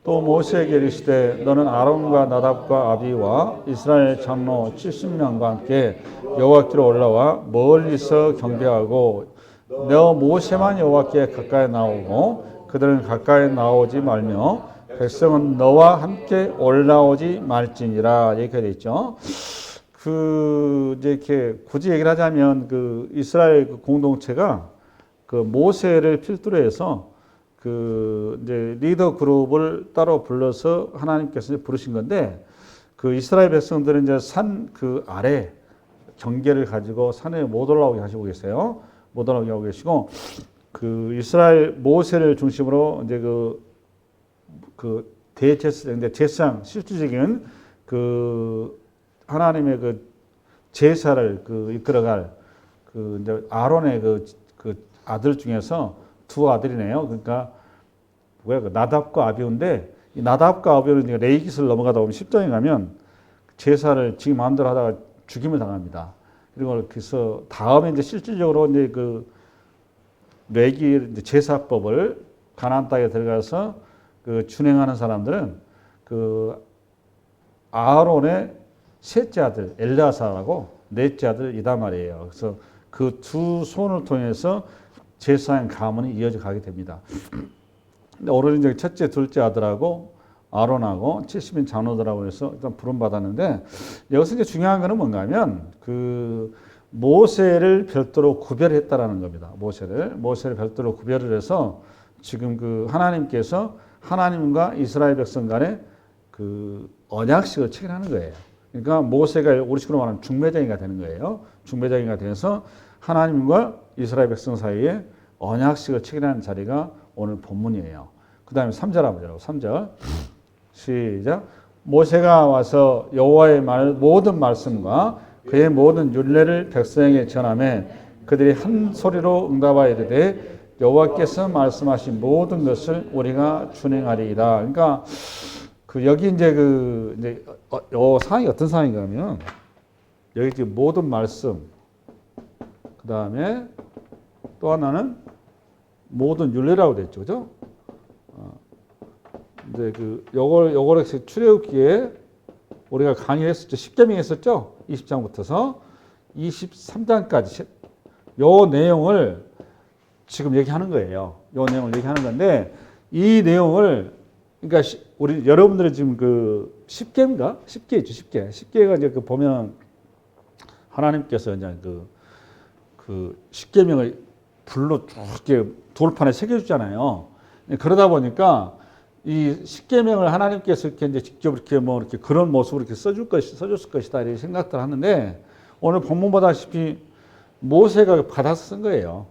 또 모세에게 이르시되 너는 아론과 나답과 아비와 이스라엘 장로 70명과 함께 여호와께로 올라와 멀리서 경배하고 너 모세만 여호와께 가까이 나오고 그들은 가까이 나오지 말며 백성은 너와 함께 올라오지 말지니라 이렇게 되어 있죠. 이제 이렇게 굳이 얘기를 하자면 이스라엘 공동체가 모세를 필두로 해서 이제 리더 그룹을 따로 불러서 하나님께서 부르신 건데 이스라엘 백성들은 이제 산 아래 경계를 가지고 산에 못 올라오게 하시고 계세요. 못 올라오게 하고 계시고 이스라엘 모세를 중심으로 이제 대제사장인데 제사장 실질적인 하나님의 제사를 이끌어갈 이제 아론의 아들 중에서 두 아들이네요. 그러니까 나답과 아비우인데 이 나답과 아비우는 이제 레위기를 넘어가다 보면 10장에 가면 제사를 지금 마음대로 하다가 죽임을 당합니다. 그리고 그래서 다음에 이제 실질적으로 이제 레위 이제 제사법을 가나안 땅에 들어가서 준행하는 사람들은 아론의 셋째 아들 엘르아사라고 넷째 아들 이다말이에요. 그래서 그 두 손을 통해서 제사장 가문이 이어져 가게 됩니다. 근데 오로지 이제 첫째, 둘째 아들하고 아론하고 70인 장로들하고 해서 일단 부름받았는데 여기서 이제 중요한 거는 뭔가 하면 모세를 별도로 구별했다라는 겁니다. 모세를 별도로 구별을 해서 지금 하나님께서 하나님과 이스라엘 백성 간에 언약식을 체결하는 거예요. 그러니까 모세가 우리식으로 말하면 중매장이가 되는 거예요. 중매장이가 돼서 하나님과 이스라엘 백성 사이에 언약식을 체결하는 자리가 오늘 본문이에요. 그 다음에 3절 한번 보자고. 3절 시작. 모세가 와서 여호와의 모든 말씀과 그의 모든 율례를 백성에게 전하매 그들이 한 소리로 응답하여 이르되 여호와께서 말씀하신 모든 것을 우리가 준행하리이다. 그러니까 여기 이제 요 상황이 어떤 상황인가 하면 여기 지금 모든 말씀 그 다음에 또 하나는 모든 율례라고 됐죠, 그죠? 이제 요걸 출애굽기에 우리가 강의했었죠. 10계명 했었죠. 20장부터서 23장까지 요 내용을 지금 얘기하는 거예요. 요 내용을 얘기하는 건데 이 내용을 그러니까 우리 여러분들이 지금 10계인가? 10계 있죠, 10계. 10계가 이제 보면 하나님께서 이제 10계명을 불로 쭉 이렇게 돌판에 새겨주잖아요. 그러다 보니까 이 10계명을 하나님께서 이렇게 이제 직접 이렇게 이렇게 그런 모습으로 이렇게 써줬을 것이다 이렇게 생각들 하는데 오늘 본문 보다시피 모세가 받아서 쓴 거예요.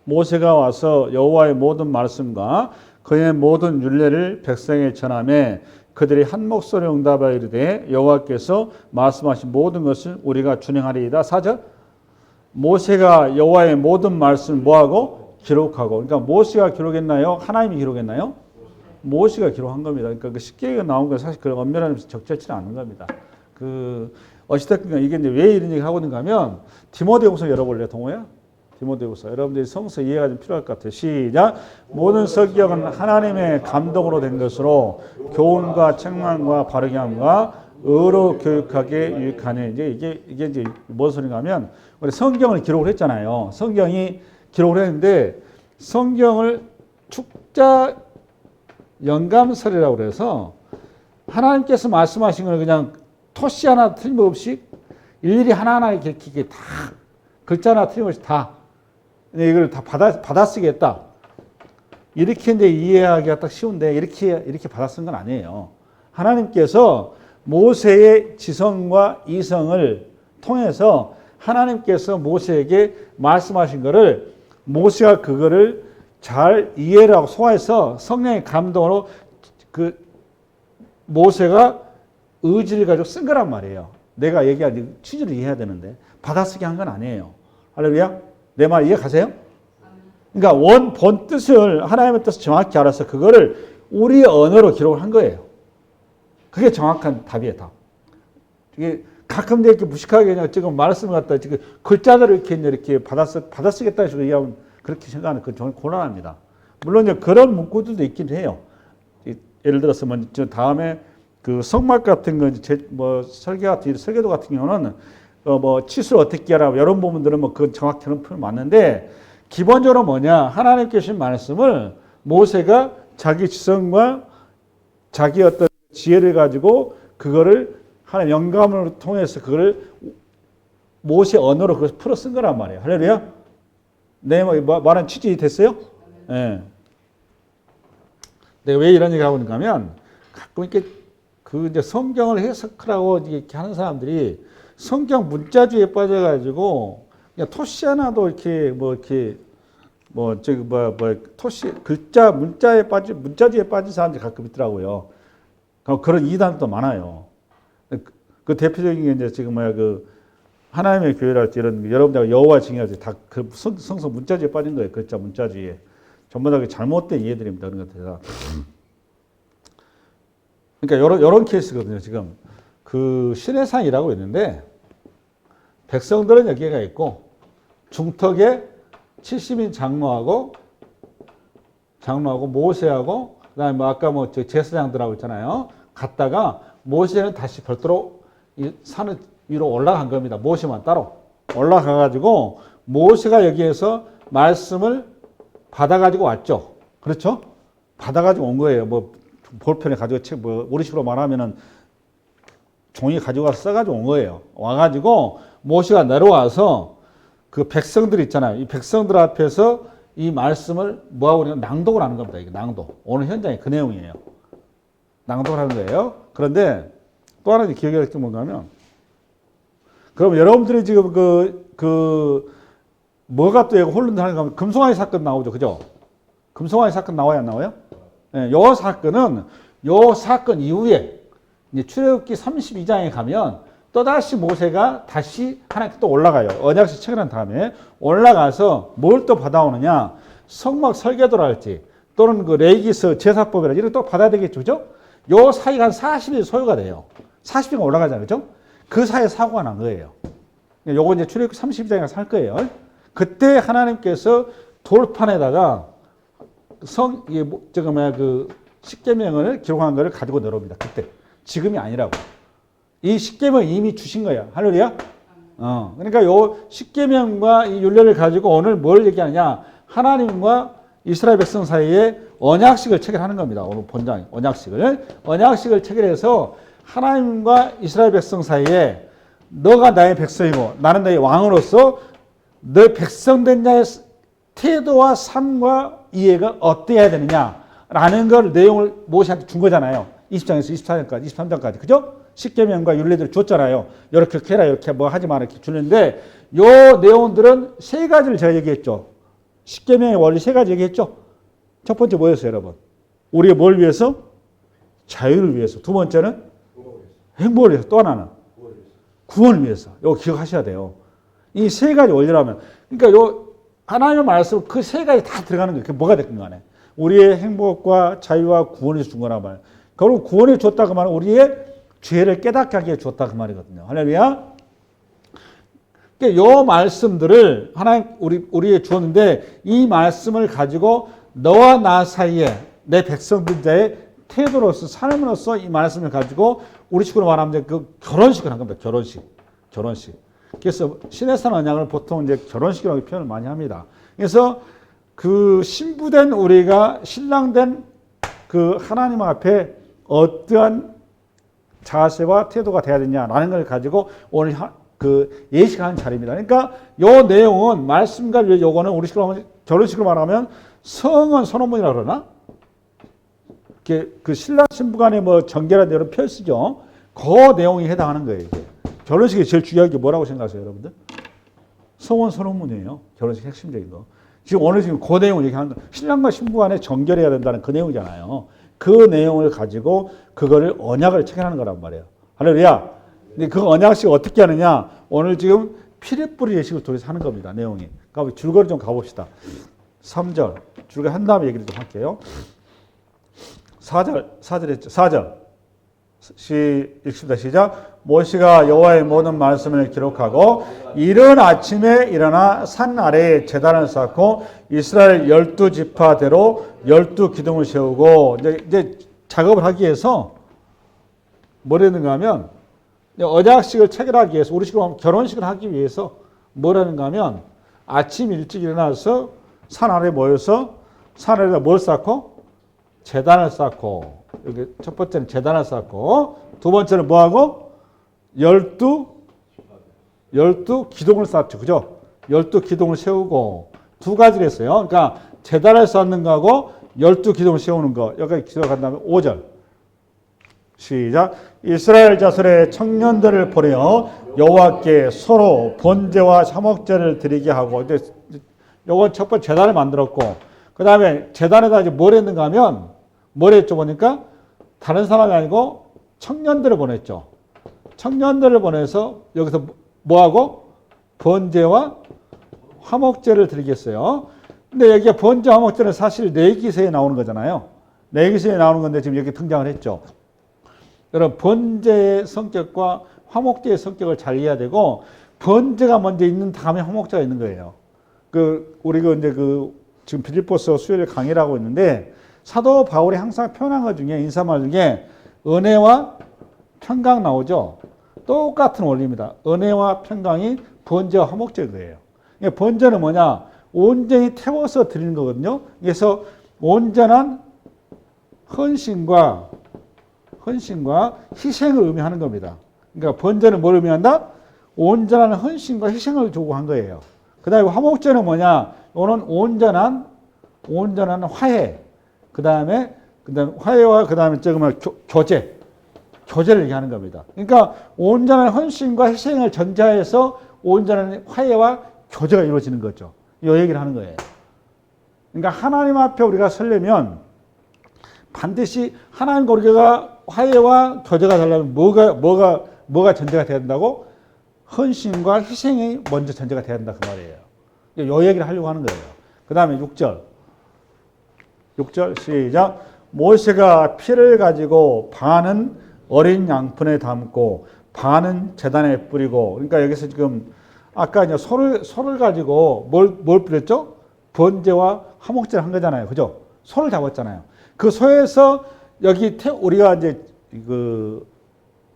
모세가 와서 여호와의 모든 말씀과 그의 모든 율례를 백성에게 전하매 그들이 한 목소리로 응답하여 이르되 여호와께서 말씀하신 모든 것을 우리가 준행하리이다. 4절 모세가 여호와의 모든 말씀을 뭐하고? 기록하고. 그러니까 모세가 기록했나요? 하나님이 기록했나요? 모세가 기록한 겁니다. 그러니까 10계가 나온 건 사실 그런 엄밀한 적절치는 않은 겁니다. 어찌됐든 이게 이제 왜 이런 얘기 하고 있는가 하면 디모데후서 열어볼래요, 동호야? 디모데후서. 여러분들이 성서 이해가 좀 필요할 것 같아요. 시작. 모든 성경은 하나님의 감동으로 된 것으로 교훈과 책망과 바르게 함과 의로 교육하게 유익하네. 이게 이제 무슨 소리인가 하면 우리 성경을 기록을 했잖아요. 성경이 기록을 했는데 성경을 축자 영감설이라고 그래서 하나님께서 말씀하신 걸 그냥 토시 하나 틀림없이 일일이 하나하나 이렇게 다 글자 하나 틀림없이 다 이걸 다 받아 쓰겠다. 이렇게 이제 이해하기가 딱 쉬운데 이렇게 받아 쓴 건 아니에요. 하나님께서 모세의 지성과 이성을 통해서 하나님께서 모세에게 말씀하신 것을 모세가 그거를 잘 이해를 하고 소화해서 성령의 감동으로 모세가 의지를 가지고 쓴 거란 말이에요. 내가 얘기한 취지를 이해해야 되는데 받아쓰기 한 건 아니에요. 할렐루야. 내 말 이해 가세요? 그러니까 본 뜻을 하나님의 뜻을 정확히 알아서 그거를 우리 언어로 기록을 한 거예요. 그게 정확한 답이에요. 답. 이게 가끔 이렇게 무식하게 그냥 지금 말씀을 갖다 지금 글자들을 이렇게 받아쓰겠다 해서 이해하면 그렇게 생각하는 그 정말 곤란합니다. 물론 이제 그런 문구들도 있긴 해요. 예를 들어서 뭐 다음에 그 성막 같은 거 뭐 설계도 같은 경우는 뭐 치수를 어떻게 하라 이런 부분들은 뭐 그 정확히는 표현 맞는데 기본적으로 뭐냐 하나님께 주신 말씀을 모세가 자기 지성과 자기 어떤 지혜를 가지고 그거를 하나님 영감을 통해서 그거를 모세 언어로 그걸 풀어 쓴 거란 말이에요. 할렐루야. 내 말은 취지 됐어요? 예. 네. 내가 왜 이런 얘기 하고 있는가 하면 가끔 이렇게 그 이제 성경을 해석하라고 이렇게 하는 사람들이 성경 문자주의에 빠져가지고 그냥 토시 하나도 이렇게 토시 글자 문자주의에 빠진 사람들이 가끔 있더라고요. 그런 이단도 많아요. 그 대표적인 게 이제 지금 그 하나님의 교회랄 때 이런 여러분들 여호와 증인할 때 다 그 성서 문자주의에 빠진 거예요. 글자 문자주의에 전부 다 잘못된 이해들입니다. 그런 것들이. 그러니까 이런 케이스거든요. 지금 그 시내산이라고 있는데 백성들은 여기가 있고 중턱에 70인 장로하고 모세하고 그다음에 뭐 아까 뭐 제사장들하고 있잖아요. 갔다가 모세는 다시 별도로 이 산을 위로 올라간 겁니다. 모세만 따로 올라가가지고 모세가 여기에서 말씀을 받아가지고 왔죠. 그렇죠? 받아가지고 온 거예요. 뭐 볼펜에 가지고 뭐 우리식으로 말하면은 종이 가지고 와서 써가지고 온 거예요. 와가지고 모세가 내려와서 그 백성들 있잖아요. 이 백성들 앞에서 이 말씀을 뭐하고 그러냐면 낭독을 하는 겁니다. 이게 낭독. 오늘 현장에 그 내용이에요. 낭독을 하는 거예요. 그런데 또 하나 기억이 할 게 뭔가 하면 그럼 여러분들이 지금 뭐가 또 혼란을 하는가 하면 금송아지 사건 나오죠. 그죠? 금송아지 사건 나와요? 안 나와요? 네, 요 사건 이후에 이제 출애굽기 32장에 가면 또다시 모세가 다시 하나님께 또 올라가요. 언약식 체결한 다음에 올라가서 뭘 또 받아오느냐? 성막 설계도라 할지 또는 그 레위기서 제사법이라 이런 또 받아야 되겠죠. 그죠? 요 사이가 한 40일 소요가 돼요. 40일간 올라가잖아요. 그죠? 그 사이에 사고가 난 거예요. 요거 이제 출애굽기 32장에 가서 할 거예요. 그때 하나님께서 돌판에다가 십계명을 기록한 거를 가지고 내려옵니다. 그때. 지금이 아니라고. 이 십계명 이미 주신 거야. 할렐루야? 그러니까 요 십계명과 이 율례를 가지고 오늘 뭘 얘기하느냐? 하나님과 이스라엘 백성 사이에 언약식을 체결하는 겁니다. 오늘 본장 언약식을 체결해서 하나님과 이스라엘 백성 사이에 너가 나의 백성이고 나는 너의 왕으로서 너 백성된 자의 태도와 삶과 이해가 어때야 되느냐라는 걸 내용을 모세한테 준 거잖아요. 20장에서 24장까지, 23장까지. 그죠? 십계명과 율례들을 줬잖아요. 이렇게 해라, 이렇게 뭐 하지 마라, 이렇게 주는데, 요 내용들은 세 가지를 제가 얘기했죠. 십계명의 원리 세 가지 얘기했죠. 첫 번째 뭐였어요, 여러분? 우리의 뭘 위해서? 자유를 위해서. 두 번째는 행복을 위해서. 또 하나는 구원을 위해서. 이거 기억하셔야 돼요. 이 세 가지 원리라면, 그러니까 요 하나님의 말씀 그 세 가지 다 들어가는 거예요. 그게 뭐가 됐든 간에. 우리의 행복과 자유와 구원을 준 거란 말이에요. 그리고 구원을 줬다고 말은 우리의 죄를 깨닫게 하기에 줬다 그 말이거든요. 할렐루야. 그러니까 요 말씀들을 하나님 우리에 주었는데 이 말씀을 가지고 너와 나 사이에 내 백성들 자의 태도로서 삶으로서 이 말씀을 가지고 우리 식으로 말하면 그 결혼식을 한 겁니다. 결혼식. 그래서 시내산 언약을 보통 이제 결혼식이라고 표현을 많이 합니다. 그래서 그 신부된 우리가 신랑된 그 하나님 앞에 어떠한 자세와 태도가 돼야 되냐라는 걸 가지고 오늘 그 예식하는 자리입니다. 그러니까 요 내용은 말씀과 요거는 우리 식으로 하면 결혼식으로 말하면 성은 선언문이라고 그러나 그 신랑 신부 간의 뭐 정결한 이런 표시죠. 그 내용이 해당하는 거예요. 이게. 결혼식이 제일 중요한 게 뭐라고 생각하세요, 여러분들? 성원 선언문이에요. 결혼식 핵심적인 거. 지금 오늘 그 내용을 얘기하는 거. 신랑과 신부 간에 정결해야 된다는 그 내용이잖아요. 그 내용을 가지고 그거를 언약을 체결하는 거란 말이에요. 할렐루야. 근데 그 언약식 어떻게 하느냐? 오늘 지금 피리뿌리 예식을 통해서 하는 겁니다. 내용이. 그러니까 줄거리 좀 가봅시다. 3절. 줄거리 한 다음에 얘기를 좀 할게요. 4절 했죠. 4절. 읽습니다. 시작. 모세가 여호와의 모든 말씀을 기록하고 이른 아침에 일어나 산 아래에 제단을 쌓고 이스라엘 12지파대로 12기둥을 세우고 이제 작업을 하기 위해서 뭘 했는가 하면 언약식을 체결하기 위해서 우리 식으로 하면 결혼식을 하기 위해서 뭘 하는가 하면 아침 일찍 일어나서 산 아래에 모여서 산 아래에다 뭘 쌓고 제단을 쌓고 여기 첫 번째는 제단을 쌓고 두 번째는 뭐하고 12기둥을 쌓죠. 그죠? 12기둥을 세우고 두 가지를 했어요. 그러니까 제단을 쌓는 거하고 12기둥을 세우는 거. 여기까지 기록한 다음에 5절. 시작. 이스라엘 자손의 청년들을 보내어 여호와께 서로 번제와 사목제를 드리게 하고 이제 요건 첫 번째 제단을 만들었고 그 다음에 제단에다 이제 뭘 했는가 하면 뭘 했죠 보니까 다른 사람이 아니고 청년들을 보냈죠. 청년들을 보내서 여기서 뭐하고 번제와 화목제를 드리겠어요. 근데 여기가 번제 화목제는 사실 레위기서에 나오는 거잖아요. 레위기서에 나오는 건데 지금 여기 등장을 했죠. 여러분 번제의 성격과 화목제의 성격을 잘 이해해야 되고 번제가 먼저 있는 다음에 화목제가 있는 거예요. 우리가 이제 지금 빌립보서 수요일 강의를 하고 있는데 사도 바울이 항상 표현한 것 중에 인사말 중에 은혜와 평강 나오죠. 똑같은 원리입니다. 은혜와 평강이 번제와 화목제인 거예요. 번제는 뭐냐? 온전히 태워서 드리는 거거든요. 그래서 온전한 헌신과 희생을 의미하는 겁니다. 그러니까 번제는 뭘 의미한다? 온전한 헌신과 희생을 요구한 거예요. 그 다음에 화목제는 뭐냐? 이거는 온전한 화해. 그 다음에 화해와 그 다음에 교제를 얘기하는 겁니다. 그러니까 온전한 헌신과 희생을 전제해서 온전한 화해와 교제가 이루어지는 거죠. 이 얘기를 하는 거예요. 그러니까 하나님 앞에 우리가 서려면 반드시 하나님과 우리가 화해와 교제가 되려면 뭐가 전제가 돼야 된다고? 헌신과 희생이 먼저 전제가 돼야 된다 그 말이에요. 이 얘기를 하려고 하는 거예요. 그 다음에 6절 시작. 모세가 피를 가지고 반은 어린 양푼에 담고 반은 제단에 뿌리고 그러니까 여기서 지금 아까 이제 소를 가지고 뭘 뿌렸죠? 번제와 화목제를 한 거잖아요. 그죠? 소를 잡았잖아요. 그 소에서 여기 우리가 이제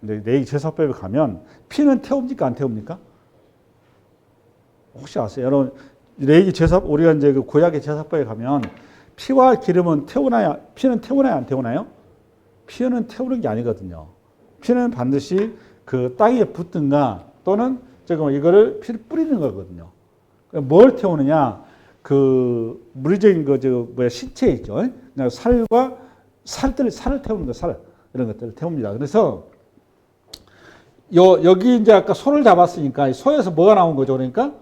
레위 제사법에 가면 피는 태웁니까 안 태웁니까? 혹시 아세요? 여러분 레위 제사 우리가 이제 구약의 제사법에 가면 피와 기름은 피는 태우나요 안 태우나요? 피는 태우는 게 아니거든요. 피는 반드시 그 땅에 붙든가 또는 이거를 피를 뿌리는 거거든요. 뭘 태우느냐? 물리적인 신체 있죠. 살과 살을 태우는 거, 이런 것들을 태웁니다. 그래서 여기 이제 아까 소를 잡았으니까 소에서 뭐가 나온 거죠? 그러니까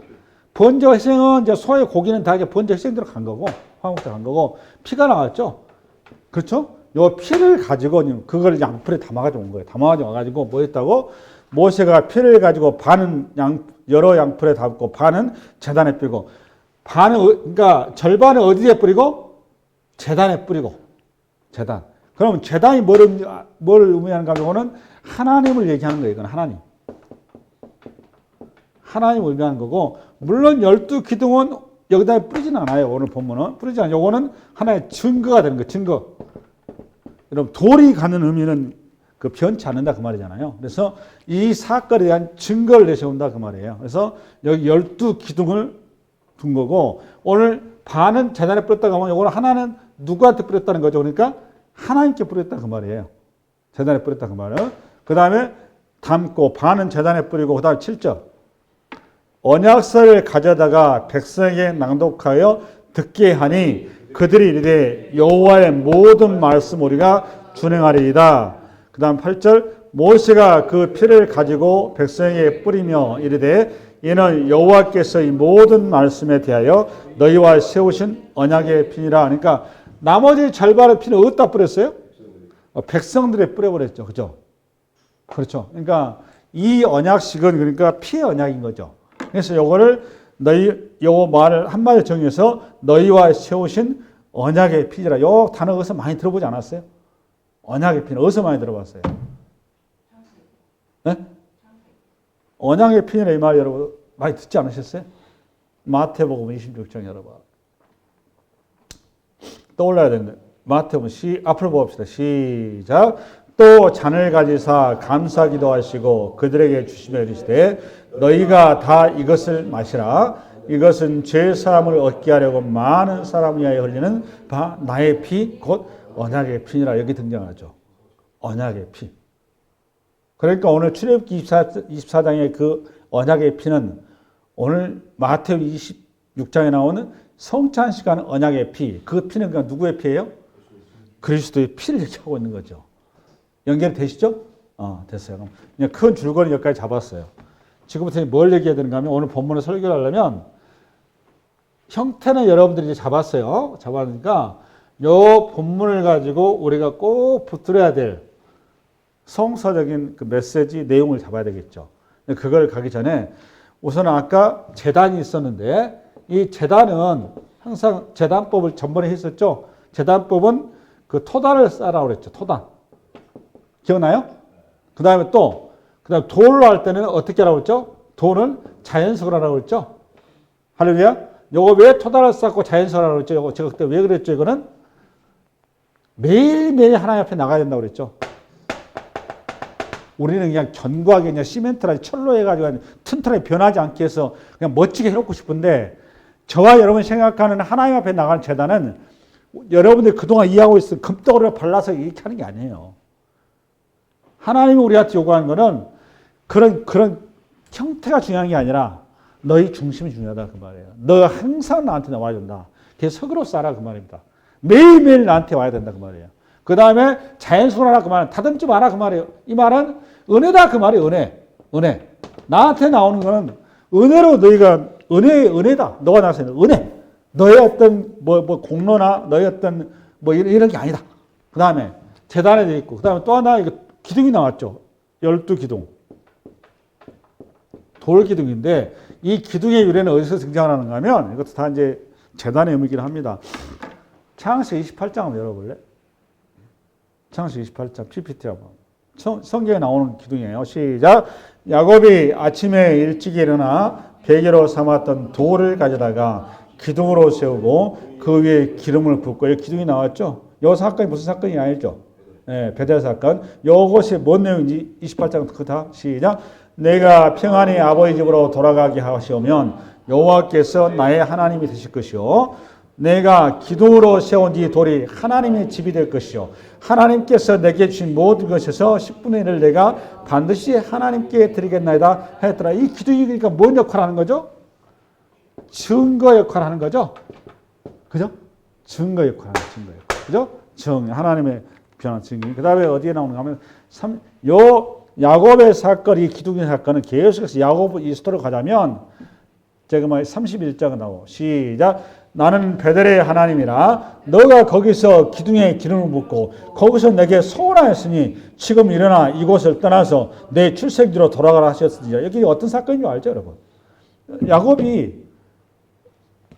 번제와 희생은 이제 소의 고기는 다 이제 번제 희생대로 간 거고 화목제로 간 거고 피가 나왔죠. 그렇죠? 요 피를 가지고 그걸 양풀에 담아가지고 온 거예요. 담아가지고 와가지고 뭐 했다고? 모세가 피를 가지고 반은 여러 양풀에 담고 반은 제단에 뿌리고 그러니까 절반은 어디에 뿌리고? 제단에 뿌리고. 제단. 그럼 제단이 뭘 의미하는가 하면 이거는 하나님을 얘기하는 거예요. 이건 하나님을 의미하는 거고 물론 12기둥은 여기다 뿌리지는 않아요. 오늘 본문은. 뿌리지 않아요. 이거는 하나의 증거가 되는 거예요. 증거. 여러분 돌이 갖는 의미는 변치 않는다 그 말이잖아요. 그래서 이 사건에 대한 증거를 내세운다 그 말이에요. 그래서 여기 12기둥을 둔 거고 오늘 반은 제단에 뿌렸다고 하면 이거는 하나는 누구한테 뿌렸다는 거죠. 그러니까 하나님께 뿌렸다 그 말이에요. 제단에 뿌렸다 그 말은. 그 다음에 담고 반은 제단에 뿌리고 그 다음에 7절. 언약서를 가져다가 백성에게 낭독하여 듣게 하니 그들이 이르되 여호와의 모든 말씀 우리가 준행하리이다. 그 다음 8절. 모세가 그 피를 가지고 백성에게 뿌리며 이르되 이는 여호와께서 이 모든 말씀에 대하여 너희와 세우신 언약의 피니라. 그러니까 나머지 절반의 피는 어디다 뿌렸어요? 백성들에 뿌려버렸죠. 그죠? 그렇죠. 그러니까 이 언약식은 그러니까 피의 언약인 거죠. 그래서 요거를 요 말을 한마디 정해서 너희와 세우신 언약의 피니라. 요 단어 어디서 많이 들어보지 않았어요? 언약의 피는 어디서 많이 들어봤어요? 네? 언약의 피니라 이 말 여러분 많이 듣지 않으셨어요? 마태복음 26장 열어봐. 떠올라야 되는데 마태복음 앞으로 봅시다. 시작. 또 잔을 가지사 감사 기도하시고 그들에게 주시며 이르시되 너희가 다 이것을 마시라. 이것은 죄 사함을 얻게 하려고 많은 사람을 위하여 흘리는 바 나의 피 곧 언약의 피니라. 여기 등장하죠. 언약의 피. 그러니까 오늘 출애굽기 24장의 그 언약의 피는 오늘 마태복음 26장에 나오는 성찬식하는 언약의 피. 그 피는 그냥 누구의 피예요? 그리스도의 피를 얘기하고 있는 거죠. 연결되시죠? 됐어요. 그냥 큰 줄거리 여기까지 잡았어요. 지금부터 뭘 얘기해야 되는가 하면 오늘 본문을 설교를 하려면 형태는 여러분들이 이제 잡았어요. 잡았으니까 요 본문을 가지고 우리가 꼭 붙들어야 될 성서적인 그 메시지 내용을 잡아야 되겠죠. 그걸 가기 전에 우선 아까 제단이 있었는데 이 제단은 항상 제단법을 전번에 했었죠. 제단법은 그 토단을 쌓으라고 그랬죠. 토단. 기억나요? 그 다음에 그다음에 돌로 할 때는 어떻게 하라고 했죠? 돌은 자연석을 하라고 했죠. 할렐루야. 요거 왜 토단을 쌓고 자연석을 하라고 했죠? 요거 제가 그때 왜 그랬죠? 이거는 매일매일 하나님 앞에 나가야 된다고 그랬죠. 우리는 그냥 견고하게 그냥 시멘트나 철로 해가지고 튼튼하게 변하지 않게 해서 그냥 멋지게 해놓고 싶은데 저와 여러분이 생각하는 하나님 앞에 나가는 제단은 여러분들이 그동안 이해하고 있는 금덩어리를 발라서 이렇게 하는 게 아니에요. 하나님이 우리한테 요구하는 거는 그런 형태가 중요한 게 아니라 너희 중심이 중요하다 그 말이에요. 너가 항상 나한테 나와야 된다. 그래서 석으로 쌓아라 그 말입니다. 매일매일 나한테 와야 된다 그 말이에요. 그 다음에 자연스러운 하라 그 말은 다듬지 마라 그 말이에요. 이 말은 은혜다 그 말이에요. 은혜. 나한테 나오는 거는 은혜로 너희가 은혜다. 너가 나서 은혜. 너의 어떤 공로나 너의 어떤 이런 게 아니다. 그 다음에 재단에 돼 있고 그 다음에 또 하나 이거 기둥이 나왔죠. 12기둥. 돌 기둥인데 이 기둥의 유래는 어디서 등장하는가 하면 이것도 다 이제 재단의 의미이긴 합니다. 창세기 28장 한번 열어볼래? 창세기 28장 PPT 한번. 성경에 나오는 기둥이에요. 시작. 야곱이 아침에 일찍 일어나 베개로 삼았던 돌을 가져다가 기둥으로 세우고 그 위에 기름을 붓고 여기 기둥이 나왔죠. 이 사건이 무슨 사건이 아니죠. 네, 베델 사건. 요것이 뭔 내용인지 28장 그 다 시작. 내가 평안히 아버지 집으로 돌아가게 하시오면 여호와께서 나의 하나님이 되실 것이요 내가 기둥으로 세운 이 돌이 하나님의 집이 될 것이요 하나님께서 내게 주신 모든 것에서 10분의 1을 내가 반드시 하나님께 드리겠나이다 했더라. 이 기둥이 그러니까 뭔 역할을 하는 거죠? 증거 역할을 하는 거죠. 그죠? 증거 역할을 하는 증거 역할. 그죠? 하나님의 변한 증인. 그 다음에 어디에 나오는가 하면, 야곱의 사건, 이 기둥의 사건은 계속해서 야곱 이 스토리로 가자면, 제가 31장에 나오고, 시작. 나는 베델의 하나님이라 너가 거기서 기둥에 기름을 붓고 거기서 내게 소원하였으니 지금 일어나 이곳을 떠나서 내 출생지로 돌아가라 하셨으니 여기 어떤 사건인 줄 알죠, 여러분? 야곱이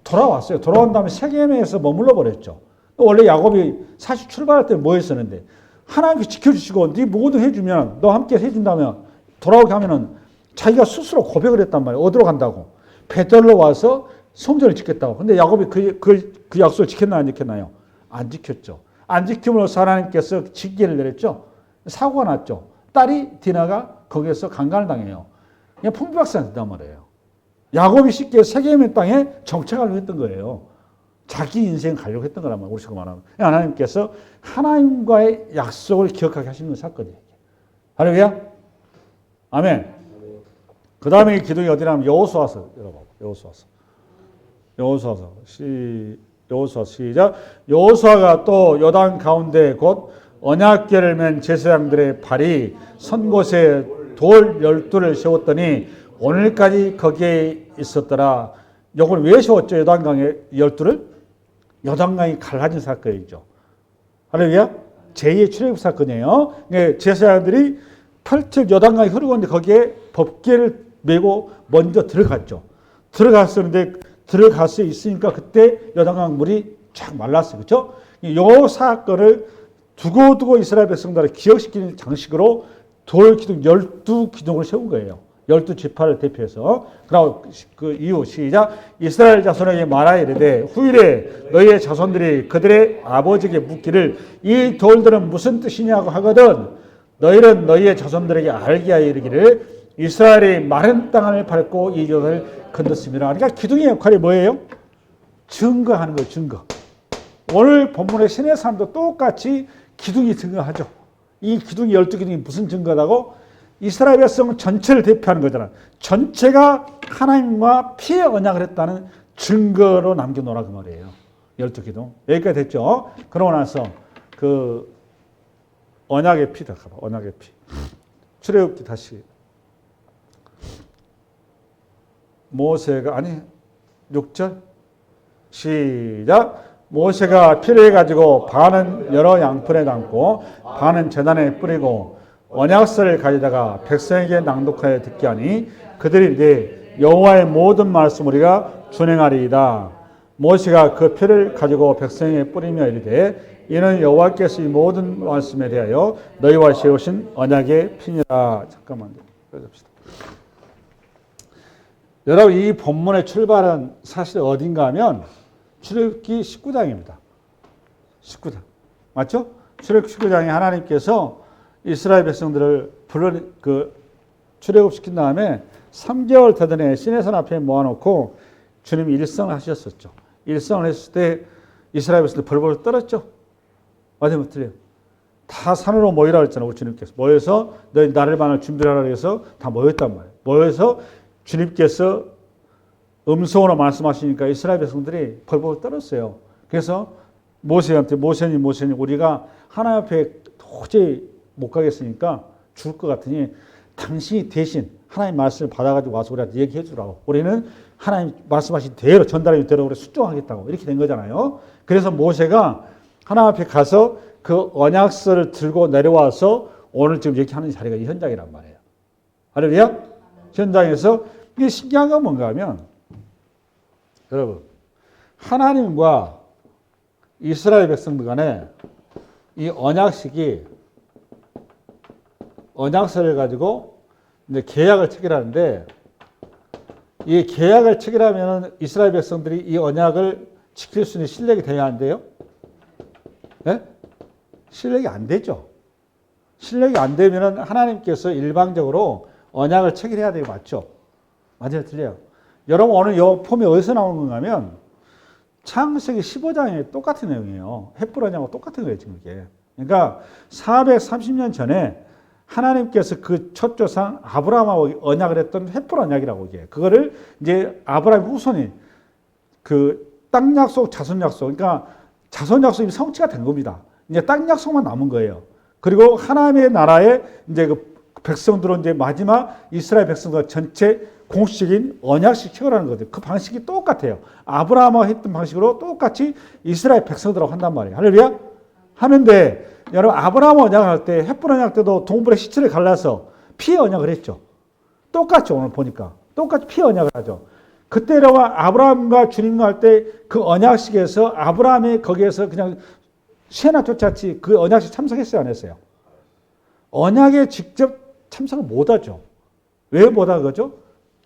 돌아왔어요. 돌아온 다음에 세겜에서 머물러 버렸죠. 원래 야곱이 사실 출발할 때 뭐 했었는데 하나님께 지켜주시고 네 모든 해주면 너 함께 해준다면 돌아오게 하면은 자기가 스스로 고백을 했단 말이에요. 어디로 간다고? 베델로 와서 성전을 짓겠다고. 근데 야곱이 그 약속을 지켰나요? 안 지켰나요? 안 지켰죠. 안 지킴으로써 하나님께서 징계를 내렸죠. 사고가 났죠. 딸이 디나가 거기에서 강간을 당해요. 그냥 풍비박산 된단 말이에요. 야곱이 쉽게 세겜의 땅에 정착하려고 했던 거예요. 자기 인생 가려고 했던 거란 말이에요. 우리가 말하면. 하나님께서 하나님과의 약속을 기억하게 하시는 사건이에요. 할렐루야. 아멘. 그 다음에 이 기둥이 어디냐면 여호수아서 열어봐봐. 여호수아서 시작. 여호수아가 또 요단 가운데 곧 언약궤를 맨 제사장들의 발이 선 곳에 돌 12를 세웠더니 오늘까지 거기에 있었더라. 이걸 왜 세웠죠? 요단강에 12를? 요단강이 갈라진 사건이죠. 할렐루야. 제2의 출애굽 사건이에요. 제사장들이 8척 요단강이 흐르고 있는데 거기에 법궤를 메고 먼저 들어갔죠. 들어갔어 있으니까 그때 요단강 물이 쫙 말랐어요. 그렇죠? 이 사건을 두고두고 이스라엘 백성들을 기억시키는 장식으로 돌 기둥 12기둥을 세운 거예요. 12지파를 대표해서. 그리고 그 이후 시작. 이스라엘 자손에게 말하여 이르되 후일에 너희의 자손들이 그들의 아버지에게 묻기를 이 돌들은 무슨 뜻이냐고 하거든 너희는 너희의 자손들에게 알게 하여 이르기를 이스라엘이 마른 땅을 밟고 이 돌을 건넜습니다. 그러니까 기둥의 역할이 뭐예요? 증거하는 거예요. 증거. 오늘 본문의 신의 삶도 똑같이 기둥이 증거하죠. 이 기둥이 12기둥이 무슨 증거다고? 이스라엘 백성 전체를 대표하는 거잖아. 전체가 하나님과 피의 언약을 했다는 증거로 남겨놓으라 그 말이에요. 12기둥. 여기까지 됐죠. 그러고 나서 그 언약의 피다. 언약의 피. 출애굽기 다시. 모세가 6절 시작. 모세가 피를 가지고 반은 여러 양푼에 담고 반은 제단에 뿌리고 언약서를 가져다가 백성에게 낭독하여 듣게 하니 그들이 이제 여호와의 모든 말씀 우리가 준행하리이다. 모세가 그 피를 가지고 백성에게 뿌리며 이르되 이는 여호와께서 이 모든 말씀에 대하여 너희와 세우신 언약의 피니라. 잠깐만요. 봅시다. 여러분 이 본문의 출발은 사실 어딘가 하면 출애굽기 19장입니다. 19장. 맞죠? 출애굽기 19장에 하나님께서 이스라엘 백성들을 출애굽시킨 다음에 3개월 되던 시내산 앞에 모아놓고 주님이 일성을 하셨었죠. 일성을 했을 때 이스라엘 백성들 벌벌 떨었죠. 맞아요, 틀려요. 다 산으로 모이라 했잖아요, 우리 주님께서. 모여서 너희 나를 만날 준비를 하라 해서 다 모였단 말이에요. 모여서 주님께서 음성으로 말씀하시니까 이스라엘 백성들이 벌벌 떨었어요. 그래서 모세한테 모세님 우리가 하나님 앞에 도저히 못 가겠으니까 죽을 것 같으니 당신이 대신 하나님 말씀을 받아가지고 와서 우리한테 얘기해 주라고. 우리는 하나님 말씀하신 대로 전달하신 대로 우리 순종하겠다고 이렇게 된 거잖아요. 그래서 모세가 하나님 앞에 가서 그 언약서를 들고 내려와서 오늘 지금 얘기하는 자리가 이 현장이란 말이에요. 할렐루야? 현장에서 이게 신기한 건 뭔가 하면 여러분 하나님과 이스라엘 백성들 간에 이 언약식이 언약서를 가지고 이제 계약을 체결하는데 이 계약을 체결하면 이스라엘 백성들이 이 언약을 지킬 수 있는 실력이 돼야 한대요. 네? 실력이 안 되죠. 실력이 안 되면 하나님께서 일방적으로 언약을 체결해야 되고 맞죠? 맞아요, 틀려요. 여러분 오늘 이 폼이 어디서 나오는 건가 하면 창세기 15장에 똑같은 내용이에요. 헷불 언약하고 똑같은 거예요, 지금 이게. 그러니까 430년 전에 하나님께서 그 첫 조상 아브라함하고 언약을 했던 헷불 언약이라고 이게. 그거를 이제 아브라함 후손이 그 땅 약속, 자손 약속. 그러니까 자손 약속이 성취가 된 겁니다. 이제 땅 약속만 남은 거예요. 그리고 하나님의 나라에 이제 그 백성들은 이제 마지막 이스라엘 백성들 전체 공식적인 언약식 체결하는 거죠. 그 방식이 똑같아요. 아브라함하고 했던 방식으로 똑같이 이스라엘 백성들하고 한단 말이에요. 할렐루야? 하는데 여러분 아브라함 언약을 할 때 헷불 언약 때도 동물의 시체를 갈라서 피의 언약을 했죠. 똑같죠. 오늘 보니까. 똑같이 피의 언약을 하죠. 그때 아브라함과 주님과 할 때 그 언약식에서 아브라함이 거기에서 그냥 시나 쫓았지 그 언약식 참석했어요? 안 했어요? 언약에 직접 참석을 못하죠. 왜 못한 거죠?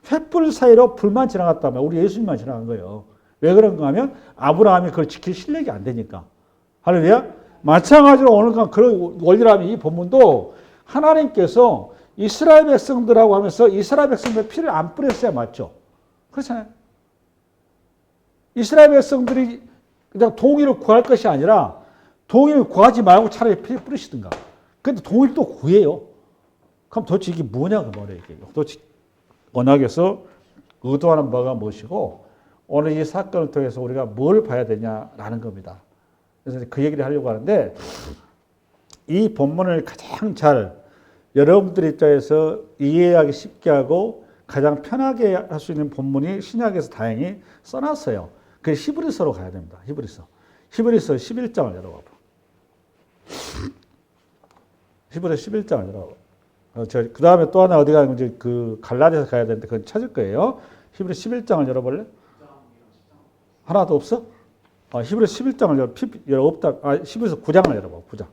횃불 사이로 불만 지나갔다면 우리 예수님만 지나간 거예요. 왜 그런가 하면 아브라함이 그걸 지킬 실력이 안 되니까. 할렐루야? 마찬가지로 오늘 그런 원리라면 이 본문도 하나님께서 이스라엘 백성들하고 하면서 이스라엘 백성들 피를 안 뿌렸어야 맞죠? 그렇잖아요. 이스라엘 백성들이 그냥 동의를 구할 것이 아니라 동의를 구하지 말고 차라리 피를 뿌리시든가. 근데 동의를 또 구해요. 그럼 도대체 이게 뭐냐 그 말이에요. 도대체 언약에서 의도하는 바가 무엇이고 오늘 이 사건을 통해서 우리가 뭘 봐야 되냐라는 겁니다. 그래서 그 얘기를 하려고 하는데 이 본문을 가장 잘 여러분들 입장에서 이해하기 쉽게 하고 가장 편하게 할 수 있는 본문이 신약에서 다행히 써놨어요. 그 히브리서로 가야 됩니다. 히브리서 11장을 열어봐. 히브리서 11장을 열어봐. 그 다음에 또 하나 어디가 이제 그 갈라디아서 가야 되는데 그건 찾을 거예요. 히브리서 11장을 열어볼래? 하나도 없어? 히브리서 11장을 열어 없다. 히브리서 9장을 열어봐. 9장.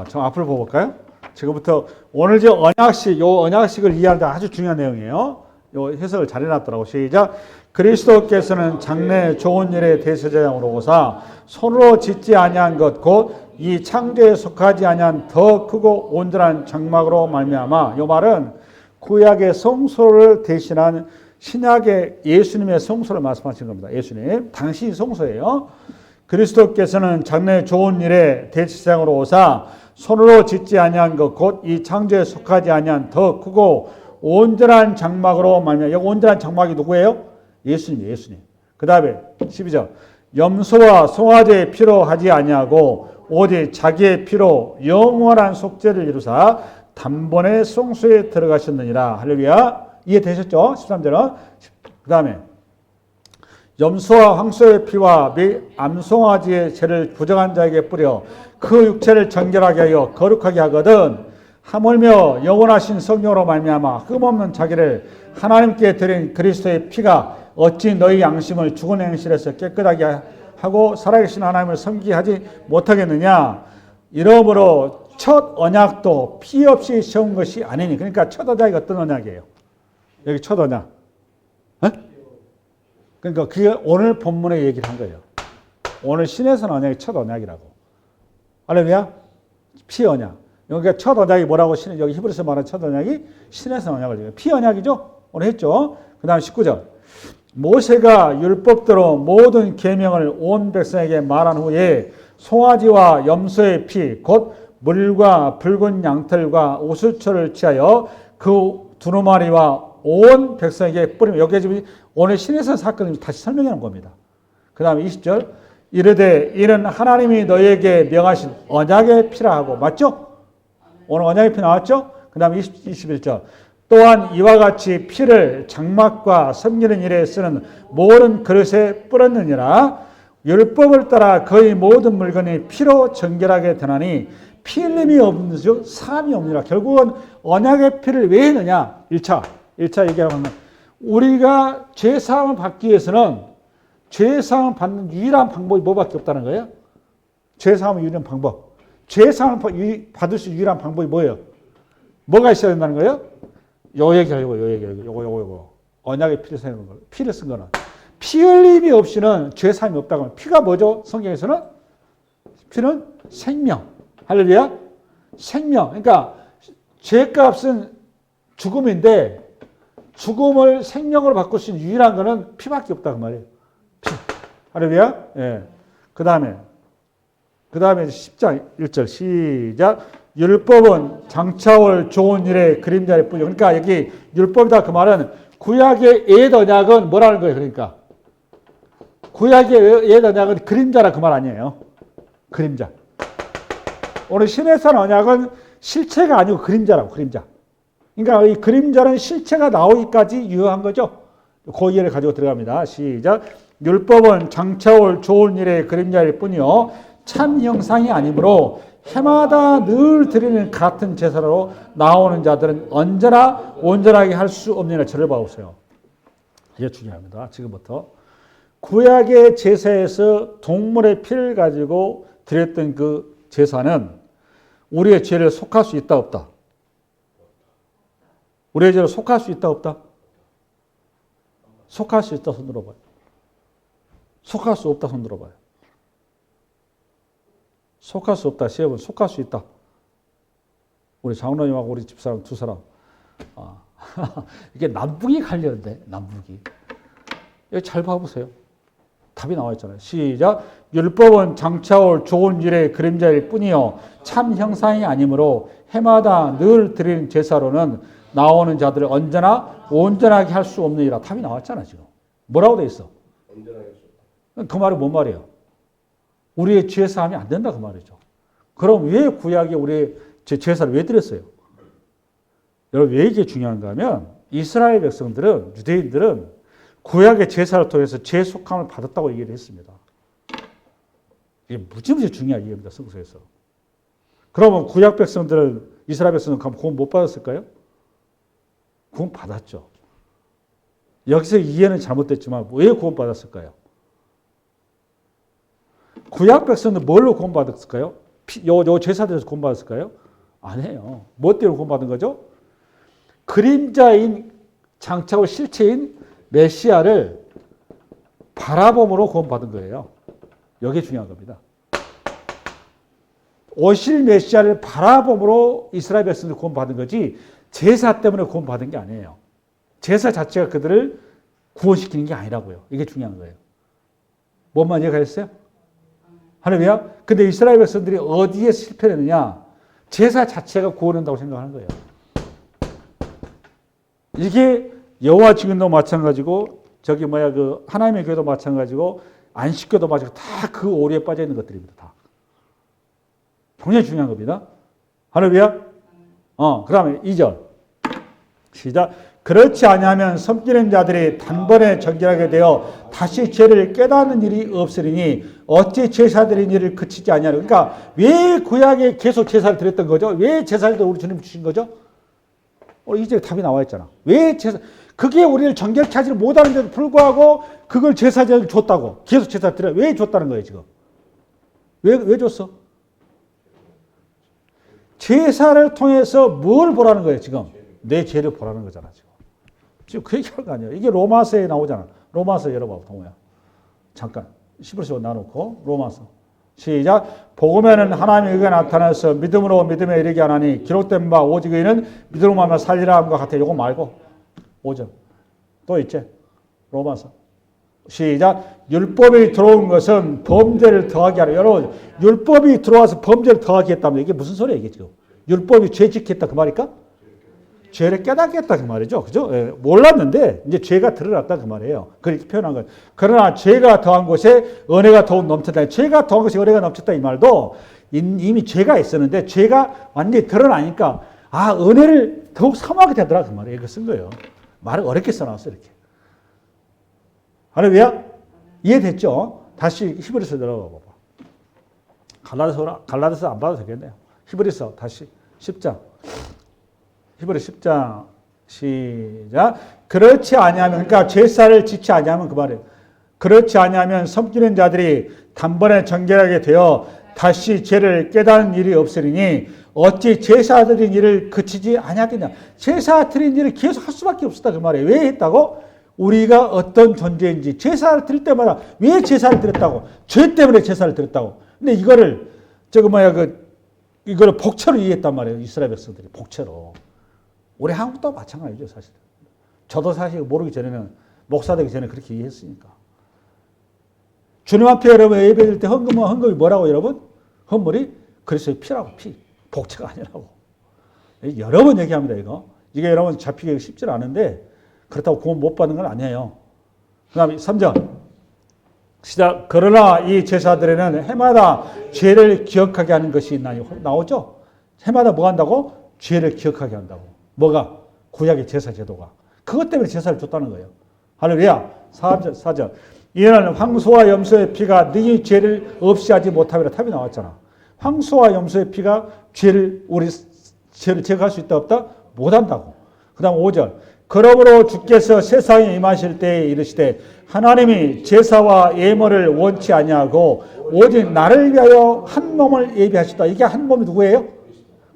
저 앞을 보고 볼까요? 지금부터 오늘 저 언약식, 요 언약식을 이해하는데 아주 중요한 내용이에요. 요 해석을 잘 해놨더라고. 시작. 그리스도께서는 장래 좋은 일의 대제사장으로 오사 손으로 짓지 아니한 것 곧 이 창조에 속하지 아니한 더 크고 온전한 장막으로 말미암아. 요 말은 구약의 성소를 대신한 신약의 예수님의 성소를 말씀하시는 겁니다. 예수님 당신이 성소예요. 그리스도께서는 장래 좋은 일의 대제사장으로 오사 손으로 짓지 아니한 것 곧 이 창조에 속하지 아니한 더 크고 온전한 장막으로 말미암아. 여기 온전한 장막이 누구예요? 예수님이에요. 예수님. 그 다음에 12절. 염소와 송아지의 피로 하지 아니하고 오직 자기의 피로 영원한 속죄를 이루사 단번에 성소에 들어가셨느니라. 할렐루야. 이해되셨죠? 13절은. 그 다음에 염소와 황소의 피와 암송아지의 죄를 부정한 자에게 뿌려 그 육체를 정결하게 하여 거룩하게 하거든 하물며 영원하신 성령으로 말미암아 흠없는 자기를 하나님께 드린 그리스도의 피가 어찌 너희 양심을 죽은 행실에서 깨끗하게 하고 살아계신 하나님을 섬기게 하지 못하겠느냐. 이러므로 첫 언약도 피 없이 세운 것이 아니니. 그러니까 첫 언약이 어떤 언약이에요? 여기 첫 언약. 그러니까 그게 오늘 본문에 얘기를 한 거예요. 오늘 신에서는 언약이 첫 언약이라고. 할렐루야? 피 언약. 여기가 첫 언약이 뭐라고 여기 히브리서 말하는 첫 언약이 신에서 언약을 얘기해요. 피 언약이죠? 오늘 했죠? 그 다음 19절. 모세가 율법대로 모든 계명을 온 백성에게 말한 후에 송아지와 염소의 피, 곧 물과 붉은 양털과 우수초를 취하여 그 두루마리와 온 백성에게 뿌리며. 여기에 지금 오늘 신에서 사건을 다시 설명해 놓은 겁니다. 그 다음에 20절. 이르되 이는 하나님이 너희에게 명하신 언약의 피라 하고. 맞죠? 오늘 언약의 피 나왔죠? 그 다음에 21절. 또한 이와 같이 피를 장막과 섬기는 일에 쓰는 모든 그릇에 뿌렸느니라. 율법을 따라 거의 모든 물건이 피로 정결하게 되나니 피 흘림이 없는 즉 사함이 없느니라. 결국은 언약의 피를 왜 했느냐? 1차 얘기하면 우리가 죄사함을 받기 위해서는 죄사함을 받는 유일한 방법이 뭐밖에 없다는 거예요? 죄사함의 유일한 방법. 죄사함을 받을 수 유일한 방법이 뭐예요? 뭐가 있어야 된다는 거예요? 요 얘기하려고, 요거. 언약의 피를 쓰는 거. 피를 쓴 거는. 피 흘림이 없이는 죄사함이 없다고 하면 피가 뭐죠? 성경에서는? 피는 생명. 할렐루야? 생명. 그러니까 죄값은 죽음인데 죽음을 생명으로 바꿀 수 있는 유일한 거는 피밖에 없다 그 말이에요. 피. 할렐루야? 예. 그 다음에 10장 1절 시작. 율법은 장차올 좋은 일의 그림자일 뿐이요. 그러니까 여기 율법이다 그 말은 구약의 옛 언약은 뭐라는 거예요? 그러니까 구약의 옛 언약은 그림자라 그 말 아니에요. 그림자. 오늘 신의 산 언약은 실체가 아니고 그림자라고. 그림자. 그러니까 이 그림자는 실체가 나오기까지 유효한 거죠. 그 이해를 가지고 들어갑니다. 시작. 율법은 장차올 좋은 일의 그림자일 뿐이요 참 형상이 아니므로 해마다 늘 드리는 같은 제사로 나오는 자들은 언제나 온전하게 할 수 없느니라. 저를 봐보세요. 이게 중요합니다. 지금부터. 구약의 제사에서 동물의 피를 가지고 드렸던 그 제사는 우리의 죄를 속할 수 있다 없다? 우리의 죄를 속할 수 있다 없다? 속할 수 있다 손 들어봐요. 속할 수 없다 손 들어봐요. 속할 수 없다. 시험은 속할 수 있다. 우리 장로님하고 우리 집사람 두 사람. 이게 남북이 갈렸는데 남북이. 여기 잘 봐보세요. 답이 나와 있잖아요. 시작. 율법은 장차올 좋은 일의 그림자일 뿐이요 참 형상이 아니므로 해마다 늘 드리는 제사로는 나오는 자들을 언제나 온전하게 할 수 없느니라. 답이 나왔잖아 지금. 뭐라고 돼 있어? 온전하게 할 수 없다. 그 말이 뭔 말이에요? 우리의 죄 사함이 안 된다 그 말이죠. 그럼 왜 구약에 우리의 제사를 왜 드렸어요? 여러분 왜 이게 중요한가 하면 이스라엘 백성들은 유대인들은 구약의 제사를 통해서 죄 속함을 받았다고 얘기를 했습니다. 이게 무지무지 중요한 이해입니다. 성서에서. 그러면 구약 백성들은 이스라엘 백성들은 구원 못 받았을까요? 구원 받았죠. 여기서 이해는 잘못됐지만 왜 구원 받았을까요? 구약 백성들 뭘로 구원받았을까요? 요 제사들에서 구원받았을까요? 아니에요. 뭐 때문에 구원받은 거죠? 그림자인 장차고 실체인 메시아를 바라봄으로 구원받은 거예요. 이게 중요한 겁니다. 오실 메시아를 바라봄으로 이스라엘 백성들 구원받은 거지 제사 때문에 구원받은 게 아니에요. 제사 자체가 그들을 구원시키는 게 아니라고요. 이게 중요한 거예요. 뭔만 이해가 됐어요? 할렐루야. 근데 이스라엘 백성들이 어디에 실패했느냐? 제사 자체가 구원한다고 생각하는 거예요. 이게 여호와 증인도 마찬가지고 그 하나님의 교회도 마찬가지고 안식교도 마찬가지고 다 그 오류에 빠져 있는 것들입니다. 다. 굉장히 중요한 겁니다. 할렐루야. 그다음에 2절. 시작. 그렇지 아니하면 섬기는 자들이 단번에 정결하게 되어 다시 죄를 깨닫는 일이 없으리니 어찌 제사 드린 일을 그치지 아니하려. 그러니까 왜 구약에 계속 제사를 드렸던 거죠? 왜 제사를 우리 주님 주신 거죠? 이제 답이 나와 있잖아. 왜 제사? 그게 우리를 정결케 하지 못하는데도 불구하고 그걸 제사제를 줬다고. 계속 제사 드려. 왜 줬다는 거예요 지금? 왜 줬어? 제사를 통해서 뭘 보라는 거예요 지금? 내 죄를 보라는 거잖아 지금 그 얘기하는 거 아니에요. 이게 로마서에 나오잖아. 로마서 열어봐 동호야. 잠깐 11절 나눠놓고 로마서 시작. 복음에는 하나님의 의가 나타나서 믿음으로 믿음에 이르게 하나니 기록된 바 오직 의는 믿음으로 하면 살리라 함과 같아. 요거 말고 5절 또 있지. 로마서 시작. 율법이 들어온 것은 범죄를 더하게 하라. 여러분 율법이 들어와서 범죄를 더하게 했다면 이게 무슨 소리야 이게 지금? 율법이 죄 짓게 했다 그 말일까? 죄를 깨닫게 했다 그 말이죠. 그죠? 예, 몰랐는데 이제 죄가 드러났다 그 말이에요. 그렇게 표현한 거예요. 그러나 죄가 더한 곳에 은혜가 더욱 넘쳤다. 죄가 더한 곳에 은혜가 넘쳤다 이 말도 이미 죄가 있었는데 죄가 완전히 드러나니까 은혜를 더욱 사모하게 되더라 그 말이에요. 이거 쓴 거예요. 말을 어렵게 써놨어 이렇게. 할렐루야? 이해됐죠? 다시 히브리서 들어가 봐봐. 갈라디아서 안 봐도 되겠네요. 히브리서 다시 10장. 히브리 10장 시작. 그렇지 아니하면 그러니까 제사를 지치 아니하면 그 말이에요. 그렇지 아니하면 섬기는 자들이 단번에 정결하게 되어 다시 죄를 깨닫는 일이 없으리니 어찌 제사 드린 일을 그치지 아니하겠냐. 제사 드린 일을 계속 할 수밖에 없었다 그 말이에요. 왜 했다고? 우리가 어떤 존재인지 제사를 드릴 때마다 왜 제사를 드렸다고? 죄 때문에 제사를 드렸다고. 근데 이거를 이거를 복채로 이해했단 말이에요. 이스라엘 백성들이 복채로. 우리 한국도 마찬가지죠, 사실. 저도 사실 모르기 전에는 목사 되기 전에 그렇게 이해했으니까. 주님 앞에 여러분 예배 드릴 때 헌금이 뭐라고 여러분? 헌물이 그리스도의 피라고 피. 복채가 아니라고. 여러 번 얘기합니다, 이거. 이게 여러분 잡히기 쉽지 않은데 그렇다고 구원 못 받는 건 아니에요. 그 다음에 3절. 시작. 그러나 이 제사들에는 해마다 죄를 기억하게 하는 것이 있나니. 나오죠? 해마다 뭐 한다고? 죄를 기억하게 한다고. 뭐가? 구약의 제사 제도가. 그것 때문에 제사를 줬다는 거예요. 할렐루야. 4절. 이는 황소와 염소의 피가 너희 죄를 없이 하지 못하리라. 답이 나왔잖아. 황소와 염소의 피가 죄를 제거할 수 있다 없다? 못한다고. 그 다음 5절. 그러므로 주께서 세상에 임하실 때에 이르시되 하나님이 제사와 예물을 원치 아니하고 오직 나를 위하여 한 몸을 예비하셨다. 이게 한 몸이 누구예요?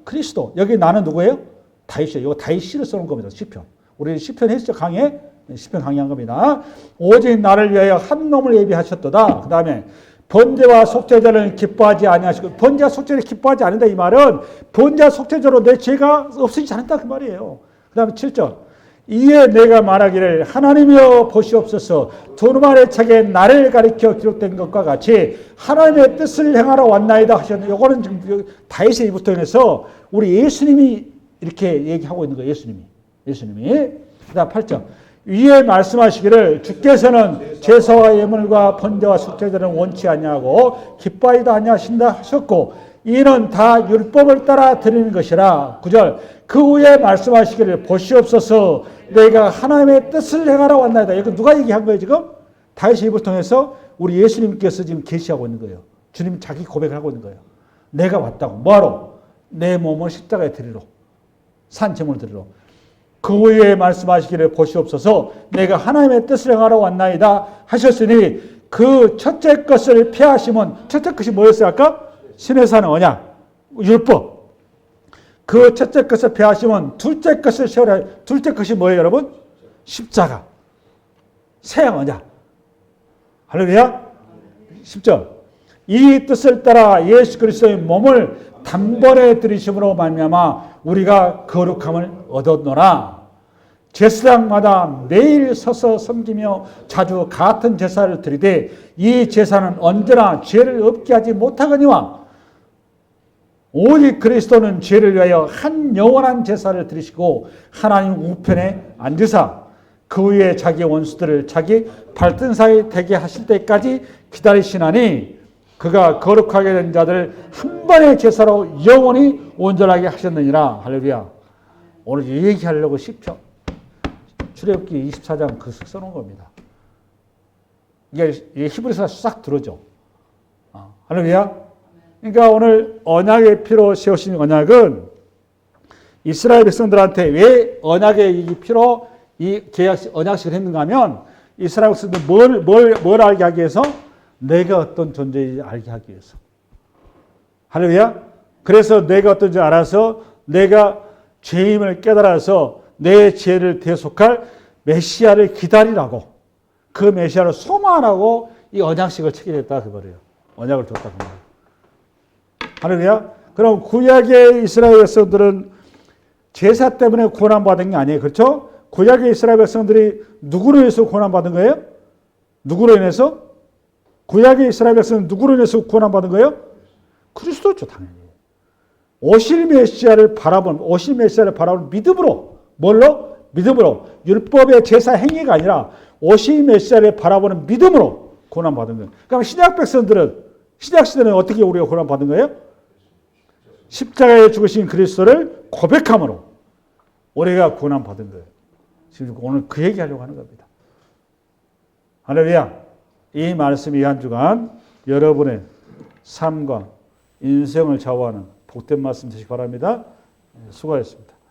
그리스도. 여기 나는 누구예요? 다윗이에요. 이거 다윗시를 써놓은 겁니다. 시편. 우리 시편 했죠. 강의. 시편 강의한 겁니다. 오직 나를 위하여 한 몸을 예비하셨도다. 그 다음에 번제와 속죄제를 기뻐하지 아니하시고 번제와 속죄를 기뻐하지 않는다. 이 말은 번제와 속죄제로 내 죄가 없어지지 않았다. 그 말이에요. 그 다음에 7절. 이에 내가 말하기를 하나님이여 보시옵소서 두루마리 책에 나를 가리켜 기록된 것과 같이 하나님의 뜻을 행하러 왔나이다 하셨는데 이거는 지금 다윗의 입부터 인해서 우리 예수님이 이렇게 얘기하고 있는 거예요. 예수님이. 그 다음 8절. 위에 말씀하시기를 주께서는 제사와 예물과 번제와 속죄제는 원치 아니하고 기뻐하지도 아니하신다 하셨고 이는 다 율법을 따라 드리는 것이라. 9절. 그 후에 말씀하시기를 보시옵소서 내가 하나님의 뜻을 행하러 왔나이다. 이거 누가 얘기한 거예요 지금? 다윗의 입을 통해서 우리 예수님께서 지금 계시하고 있는 거예요. 주님 자기 고백을 하고 있는 거예요. 내가 왔다고. 뭐하러? 내 몸을 십자가에 드리러. 산제물을 드리러. 그 후에 말씀하시기를 보시옵소서 내가 하나님의 뜻을 행하러 왔나이다 하셨으니 그 첫째 것을 폐하심은 첫째 것이 뭐였어요 아까? 신의 사는 언약, 율법. 그 첫째 것을 폐하시면 둘째 것을 세우라. 둘째 것이 뭐예요, 여러분? 십자가. 새 언약. 할렐루야. 10절. 이 뜻을 따라 예수 그리스도의 몸을 단번에 들이심으로 말미암아 우리가 거룩함을 얻었노라. 제사장마다 매일 서서 섬기며 자주 같은 제사를 드리되 이 제사는 언제나 죄를 없게 하지 못하거니와 오직 그리스도는 죄를 위하여 한 영원한 제사를 드리시고 하나님 우편에 앉으사 그 위에 자기 원수들을 자기 발등사에 대게 하실 때까지 기다리시나니 그가 거룩하게 된 자들을 한 번의 제사로 영원히 온전하게 하셨느니라. 할렐루야. 오늘 이 얘기하려고 쉽죠. 출애굽기 24장 그 써놓은 겁니다. 이게 히브리서 싹 들어죠. 할렐루야. 그러니까 오늘 언약의 피로 세우신 언약은 이스라엘 백성들한테 왜 언약의 이 피로 이 언약식을 했는가 하면 이스라엘 백성들 뭘 알게 하기 위해서? 내가 어떤 존재인지 알게 하기 위해서. 할렐루야. 그래서 내가 어떤 줄 알아서 내가 죄임을 깨달아서 내 죄를 대속할 메시아를 기다리라고 그 메시아를 소망하라고 이 언약식을 치게 됐다 그 말이에요. 언약을 줬다 그 말이에요. 할렐루야. 그럼 구약의 이스라엘 백성들은 제사 때문에 고난받은 게 아니에요. 그렇죠? 구약의 이스라엘 백성들이 누구로 인해서 고난받은 거예요? 누구로 인해서? 구약의 이스라엘 백성은 누구로 인해서 고난받은 거예요? 그리스도죠, 당연히. 오실 메시아를 바라보는 믿음으로. 뭘로? 믿음으로. 율법의 제사 행위가 아니라 오실 메시아를 바라보는 믿음으로 고난받은 거예요. 그럼 신약 백성들은, 신약 시대는 어떻게 우리가 고난받은 거예요? 십자가에 죽으신 그리스도를 고백함으로 우리가 고난받은 거예요. 지금 오늘 그 얘기하려고 하는 겁니다. 할렐루야. 이 말씀이 한 주간 여러분의 삶과 인생을 좌우하는 복된 말씀 되시기 바랍니다. 수고하셨습니다.